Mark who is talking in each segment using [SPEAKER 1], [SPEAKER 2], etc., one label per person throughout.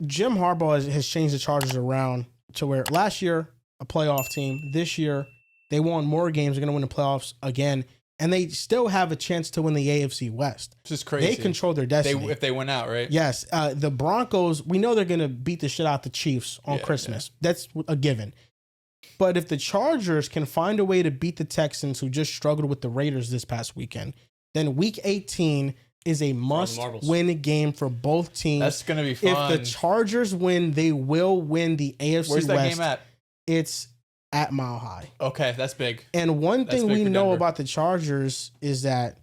[SPEAKER 1] Jim Harbaugh has changed the Chargers around to where last year, a playoff team. This year, they won more games. They're going to win the playoffs again. And they still have a chance to win the AFC West.
[SPEAKER 2] Which is crazy.
[SPEAKER 1] They control their destiny.
[SPEAKER 2] If they win out, right?
[SPEAKER 1] Yes. The Broncos, we know they're going to beat the shit out the Chiefs on Christmas. Yeah. That's a given. But if the Chargers can find a way to beat the Texans, who just struggled with the Raiders this past weekend, then Week 18 is a must-win game for both teams.
[SPEAKER 2] That's going to be fun.
[SPEAKER 1] If the Chargers win, they will win the AFC West.
[SPEAKER 2] Where's that game at?
[SPEAKER 1] It's at Mile High.
[SPEAKER 2] Okay, that's big.
[SPEAKER 1] And one thing we know about the Chargers is that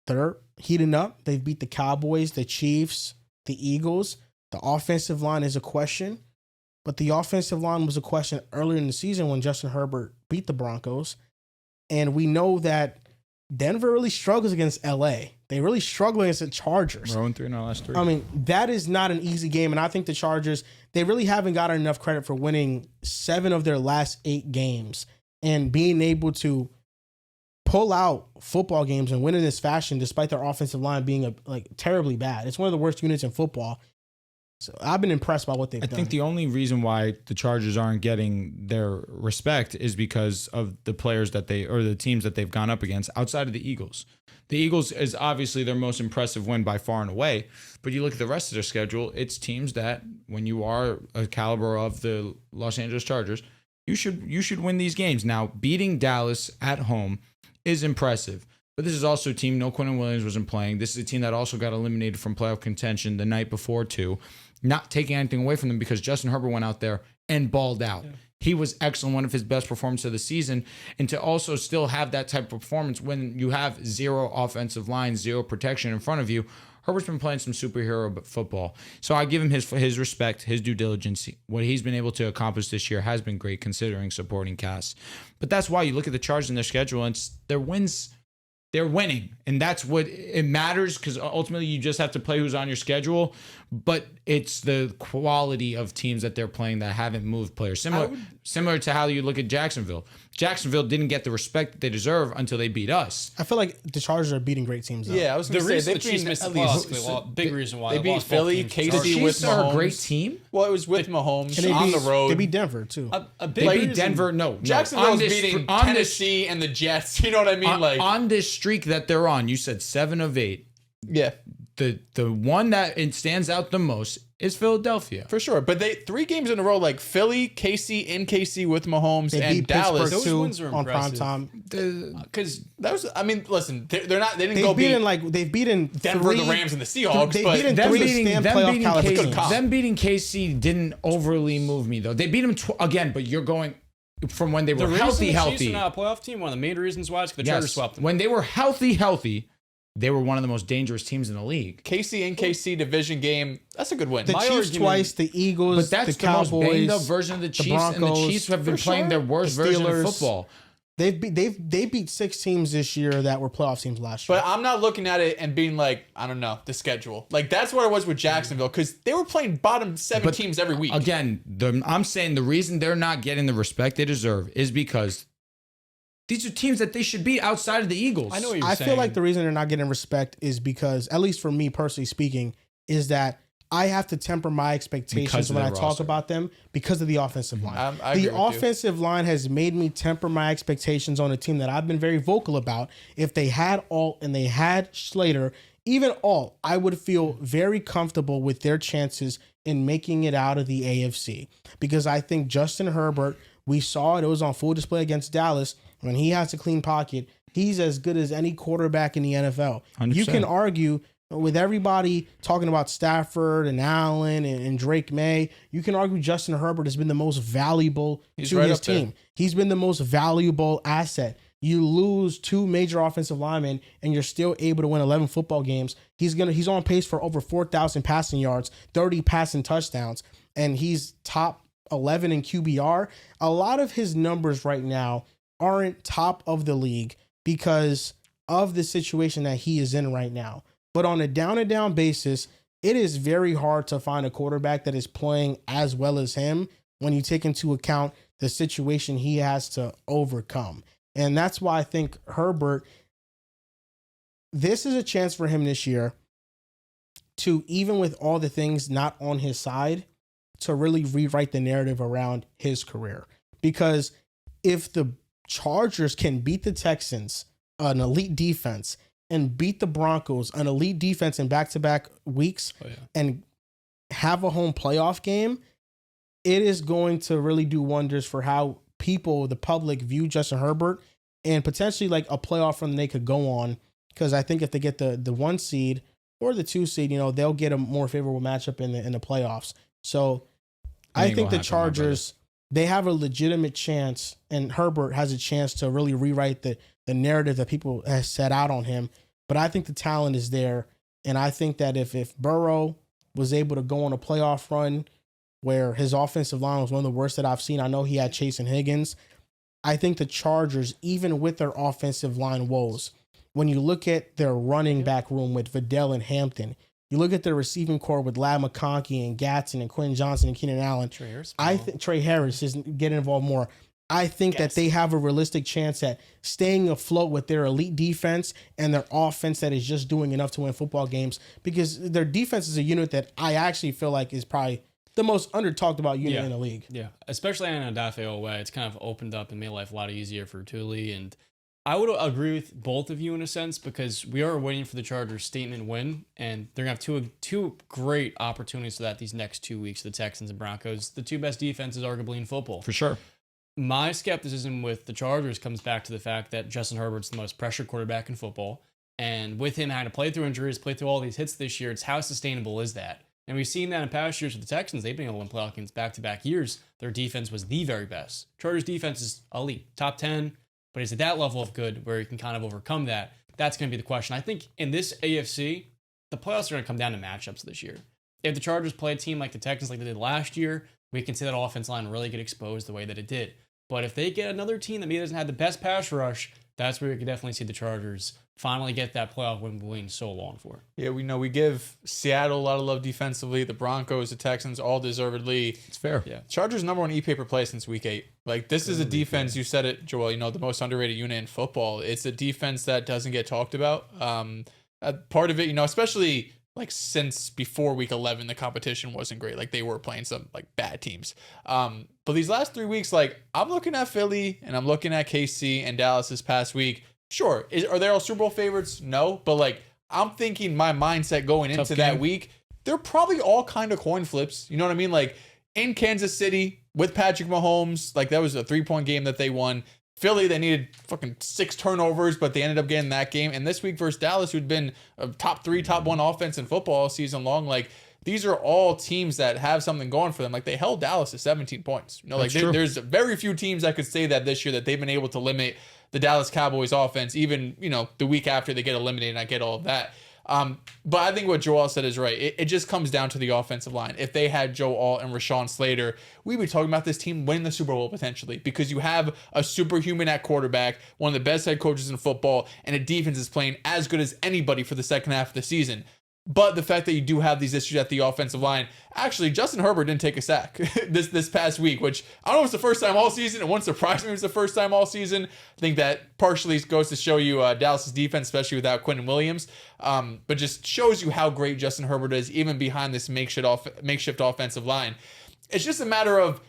[SPEAKER 1] they're heating up. They've beat the Cowboys, the Chiefs, the Eagles. The offensive line is a question. But the offensive line was a question earlier in the season when Justin Herbert beat the Broncos. And we know that Denver really struggles against LA. They really struggle against the Chargers.
[SPEAKER 3] 0-3 in our last 3.
[SPEAKER 1] I mean, that is not an easy game. And I think the Chargers, they really haven't gotten enough credit for winning 7 of their last 8 games and being able to pull out football games and win in this fashion despite their offensive line being terribly bad. It's one of the worst units in football. So I've been impressed by what they've done.
[SPEAKER 3] I think the only reason why the Chargers aren't getting their respect is because of the players that the teams that they've gone up against outside of the Eagles. The Eagles is obviously their most impressive win by far and away, but you look at the rest of their schedule, it's teams that when you are a caliber of the Los Angeles Chargers, you should win these games. Now, beating Dallas at home is impressive. But this is also a team, no Quentin Williams wasn't playing. This is a team that also got eliminated from playoff contention the night before too. Not taking anything away from them because Justin Herbert went out there and balled out. Yeah. He was excellent, one of his best performances of the season. And to also still have that type of performance when you have 0 offensive line, 0 protection in front of you, Herbert's been playing some superhero football. So I give him his respect, his due diligence. What he's been able to accomplish this year has been great considering supporting cast. But that's why you look at the Chargers in their schedule and their wins. They're winning, and that's what it matters because ultimately you just have to play who's on your schedule, but it's the quality of teams that they're playing that haven't moved players. Similar to how you look at Jacksonville. Jacksonville didn't get the respect that they deserve until they beat us.
[SPEAKER 1] I feel like the Chargers are beating great teams, though.
[SPEAKER 2] Yeah, I was going to say,
[SPEAKER 4] the Chiefs missed the playoffs. Big reason why
[SPEAKER 2] they beat Philly, KC with Mahomes.
[SPEAKER 3] The Chiefs are a great team.
[SPEAKER 2] Well, it was with Mahomes on the road.
[SPEAKER 1] They beat Denver, too.
[SPEAKER 3] They beat Denver. No.
[SPEAKER 2] Jacksonville's beating Tennessee and the Jets. You know what I mean?
[SPEAKER 3] On this streak that they're on, you said 7 of 8.
[SPEAKER 2] Yeah.
[SPEAKER 3] The one that it stands out the most is Philadelphia.
[SPEAKER 2] For sure. But 3 games in a row, like Philly, KC, in KC with Mahomes,
[SPEAKER 1] they
[SPEAKER 2] and
[SPEAKER 1] beat
[SPEAKER 2] Dallas.
[SPEAKER 1] Those
[SPEAKER 4] wins are
[SPEAKER 1] on prime
[SPEAKER 4] impressive.
[SPEAKER 1] time.
[SPEAKER 2] Because that was, I mean, listen, they're not, they didn't
[SPEAKER 1] They've
[SPEAKER 2] go
[SPEAKER 1] beaten they've beaten
[SPEAKER 2] Denver, the Rams, and the Seahawks.
[SPEAKER 1] They've
[SPEAKER 2] but
[SPEAKER 1] beaten
[SPEAKER 3] them
[SPEAKER 1] 3
[SPEAKER 3] beating
[SPEAKER 1] playoff caliber teams.
[SPEAKER 3] Them beating KC didn't overly move me, though. They beat them again, but you're going from when they were healthy.
[SPEAKER 4] The Chiefs are not a playoff team. One of the main reasons why is because the Chargers swept them.
[SPEAKER 3] When they were healthy, they were one of the most dangerous teams in the league.
[SPEAKER 2] KC and KC division game, that's a good win.
[SPEAKER 1] The Chiefs twice, the Eagles,
[SPEAKER 3] but that's
[SPEAKER 1] the Cowboys,
[SPEAKER 3] most banged up version of the Chiefs,
[SPEAKER 1] Broncos,
[SPEAKER 3] and the Chiefs have been playing their worst version of football.
[SPEAKER 1] They beat 6 teams this year that were playoff teams last year.
[SPEAKER 2] But I'm not looking at it and being like, I don't know, the schedule. Like, that's what it was with Jacksonville because they were playing bottom 7 teams every week.
[SPEAKER 3] Again, I'm saying the reason they're not getting the respect they deserve is because these are teams that they should beat outside of the Eagles.
[SPEAKER 4] I know what you're saying.
[SPEAKER 1] I feel like the reason they're not getting respect is because, at least for me personally speaking, is that I have to temper my expectations when I talk about them because of the offensive line. The offensive line has made me temper my expectations on a team that I've been very vocal about. If they had Alt and they had Slater, even Alt, I would feel very comfortable with their chances in making it out of the AFC. Because I think Justin Herbert, we saw it was on full display against Dallas. When he has a clean pocket, he's as good as any quarterback in the NFL.
[SPEAKER 3] 100%.
[SPEAKER 1] You can argue with everybody talking about Stafford and Allen and Drake May. You can argue Justin Herbert has been the most valuable to his team. He's been the most valuable asset. You lose 2 major offensive linemen and you're still able to win 11 football games. He's on pace for over 4,000 passing yards, 30 passing touchdowns, and he's top 11 in QBR. A lot of his numbers right now aren't top of the league because of the situation that he is in right now. But on a down-and-down basis, it is very hard to find a quarterback that is playing as well as him when you take into account the situation he has to overcome. And that's why I think Herbert, this is a chance for him this year to, even with all the things not on his side, to really rewrite the narrative around his career. Because if the Chargers can beat the Texans, an elite defense, and beat the Broncos, an elite defense in back-to-back weeks, and have a home playoff game, it is going to really do wonders for how people, the public, view Justin Herbert, and potentially like a playoff run they could go on. Because I think if they get the 1 seed or the 2 seed, they'll get a more favorable matchup in the playoffs. So I think the Chargers, they have a legitimate chance, and Herbert has a chance to really rewrite the narrative that people have set out on him. But I think the talent is there, and I think that if Burrow was able to go on a playoff run where his offensive line was one of the worst that I've seen, I know he had Chase and Higgins. I think the Chargers, even with their offensive line woes, when you look at their running back room with Vidal and Hampton, you look at their receiving core with Ladd McConkey and Gatson and Quinn Johnson and Keenan Allen. I think Trey Harris is getting involved more. I think that they have a realistic chance at staying afloat with their elite defense and their offense that is just doing enough to win football games, because their defense is a unit that I actually feel like is probably the most under-talked about unit in the league.
[SPEAKER 4] Yeah, especially in a Dafeo way. It's kind of opened up and made life a lot easier for Tuli. And I would agree with both of you in a sense, because we are waiting for the Chargers' statement win, and they're going to have two great opportunities for that these next 2 weeks, the Texans and Broncos, the two best defenses arguably in football.
[SPEAKER 3] For sure.
[SPEAKER 4] My skepticism with the Chargers comes back to the fact that Justin Herbert's the most pressured quarterback in football, and with him having to play through injuries, play through all these hits this year, it's how sustainable is that? And we've seen that in past years with the Texans. They've been able to win playoff games back-to-back years. Their defense was the very best. Chargers' defense is elite, top 10, but is it that level of good where you can kind of overcome that? That's going to be the question. I think in this AFC, the playoffs are going to come down to matchups this year. If the Chargers play a team like the Texans like they did last year, we can see that offense line really get exposed the way that it did. But if they get another team that maybe doesn't have the best pass rush, that's where we could definitely see the Chargers finally get that playoff win we're waiting so long for.
[SPEAKER 2] Yeah, we know we give Seattle a lot of love defensively. The Broncos, the Texans, all deservedly.
[SPEAKER 3] It's fair.
[SPEAKER 2] Yeah, Chargers number 1 E-Pay per play since week 8. Like, this is a defense. You said it, Joel. The most underrated unit in football. It's a defense that doesn't get talked about. Part of it, especially like since before week 11, the competition wasn't great. Like, they were playing some like bad teams. But these last 3 weeks, like, I'm looking at Philly and I'm looking at KC and Dallas this past week. Sure. Are they all Super Bowl favorites? No. But like, I'm thinking my mindset going into that week, they're probably all kind of coin flips. You know what I mean? Like, in Kansas City with Patrick Mahomes, like, that was a 3-point game that they won. Philly, they needed fucking 6 turnovers, but they ended up getting that game. And this week versus Dallas, who'd been a top 3, top 1 offense in football all season long, like, these are all teams that have something going for them. Like, they held Dallas to 17 points. Like, there's very few teams that could say that this year, that they've been able to limit the Dallas Cowboys offense, even, the week after they get eliminated, and I get all of that. But I think what Joel said is right. It just comes down to the offensive line. If they had Joe Alt and Rashawn Slater, we'd be talking about this team winning the Super Bowl potentially, because you have a superhuman at quarterback, one of the best head coaches in football, and a defense is playing as good as anybody for the second half of the season. But the fact that you do have these issues at the offensive line, actually, Justin Herbert didn't take a sack this past week, which I don't know if it's the first time all season. It wouldn't surprise me if it's the first time all season. I think that partially goes to show you Dallas's defense, especially without Quentin Williams, but just shows you how great Justin Herbert is, even behind this makeshift offensive line. It's just a matter of,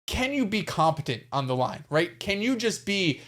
[SPEAKER 2] can you be competent on the line, right? Can you just be...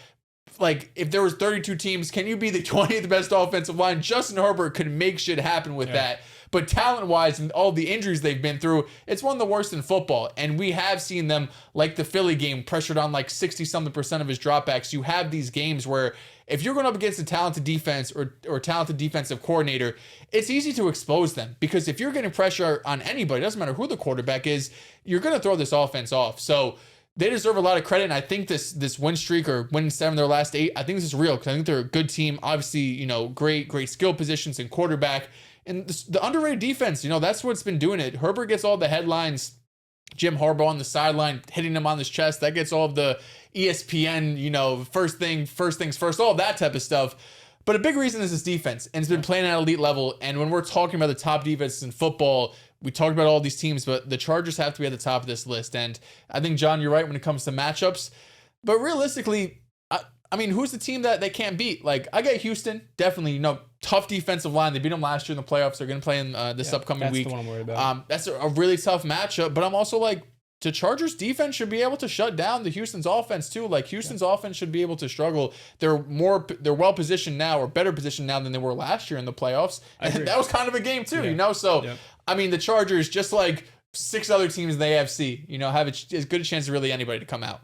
[SPEAKER 2] Like, if there was 32 teams, can you be the 20th best offensive line? Justin Herbert could make shit happen with that. But talent-wise, and all the injuries they've been through, it's one of the worst in football. And we have seen them, like the Philly game, pressured on like 60-something% of his dropbacks. You have these games where if you're going up against a talented defense or talented defensive coordinator, it's easy to expose them. Because if you're getting pressure on anybody, it doesn't matter who the quarterback is, you're going to throw this offense off. So they deserve a lot of credit, and I think this win streak, or winning 7 of their last 8, I think this is real, because I think they're a good team. Obviously, great skill positions in quarterback. And the underrated defense, that's what's been doing it. Herbert gets all the headlines. Jim Harbaugh on the sideline hitting him on his chest. That gets all of the ESPN, first things first, all that type of stuff. But a big reason is this defense, and it's been playing at an elite level. And when we're talking about the top defenses in football, we talked about all these teams, but the Chargers have to be at the top of this list. And I think, John, you're right when it comes to matchups. But realistically, I mean, who's the team that they can't beat? Like, I get Houston, definitely, tough defensive line. They beat them last year in the playoffs. They're going to play in this upcoming week.
[SPEAKER 4] That's the one I'm worried about.
[SPEAKER 2] That's a really tough matchup, but I'm also like, the Chargers defense should be able to shut down the Houston's offense too. Like, Houston's offense should be able to struggle. They're well positioned now, or better positioned now than they were last year in the playoffs. And that was kind of a game too, So, I mean, the Chargers, just like 6 other teams in the AFC, have as good a chance as really anybody to come out.